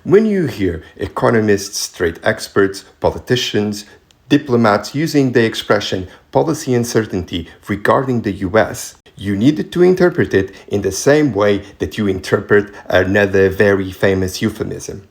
When you hear economists, trade experts, politicians, diplomats using the expression policy uncertainty regarding the US, you need to interpret it in the same way that you interpret another very famous euphemism.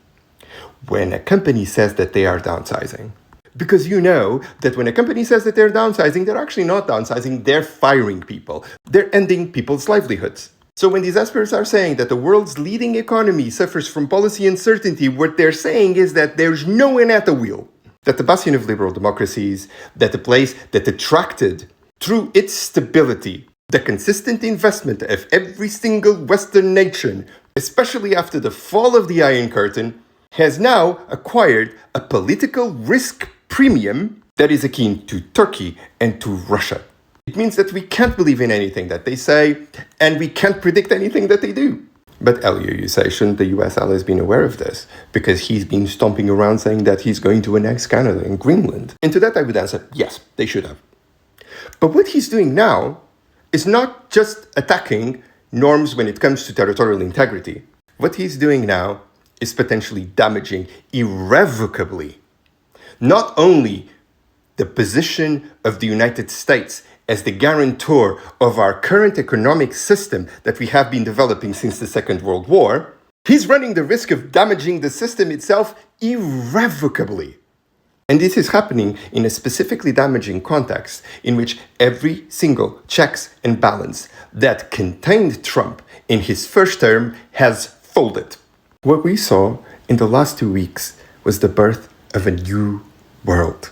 When a company says that they are downsizing. Because you know that when a company says that they're downsizing, they're actually not downsizing, they're firing people. They're ending people's livelihoods. So when these experts are saying that the world's leading economy suffers from policy uncertainty, what they're saying is that there's no one at the wheel. That the bastion of liberal democracies, that the place that attracted, through its stability, the consistent investment of every single Western nation, especially after the fall of the Iron Curtain, has now acquired a political risk premium that is akin to Turkey and to Russia. It means that we can't believe in anything that they say, and we can't predict anything that they do. But Elio, you say, shouldn't the US allies been aware of this? Because he's been stomping around saying that he's going to annex Canada and Greenland. And to that I would answer, yes, they should have. But what he's doing now is not just attacking norms when it comes to territorial integrity. What he's doing now is potentially damaging irrevocably not only the position of the United States as the guarantor of our current economic system that we have been developing since the Second World War, he's running the risk of damaging the system itself irrevocably. And this is happening in a specifically damaging context in which every single checks and balance that contained Trump in his first term has folded. What we saw in the last 2 weeks was the birth of a new world.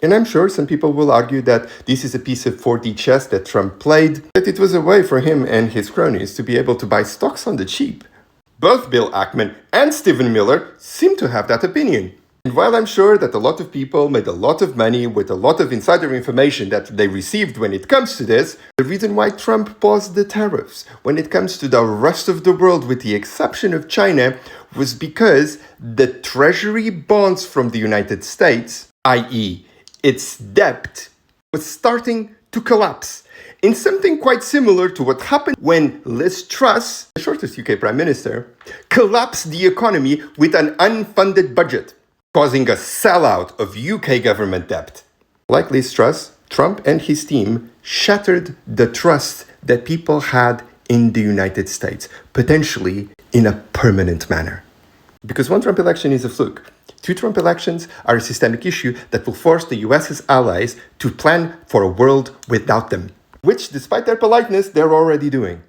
And I'm sure some people will argue that this is a piece of 4D chess that Trump played, that it was a way for him and his cronies to be able to buy stocks on the cheap. Both Bill Ackman and Stephen Miller seem to have that opinion. And while I'm sure that a lot of people made a lot of money with a lot of insider information that they received when it comes to this, the reason why Trump paused the tariffs when it comes to the rest of the world with the exception of China was because the Treasury bonds from the United States, i.e. its debt, was starting to collapse in something quite similar to what happened when Liz Truss, the shortest UK Prime Minister, collapsed the economy with an unfunded budget, causing a sellout of UK government debt. Like Liz Truss, Trump and his team shattered the trust that people had in the United States, potentially in a permanent manner. Because one Trump election is a fluke. 2 Trump elections are a systemic issue that will force the US's allies to plan for a world without them, which, despite their politeness, they're already doing.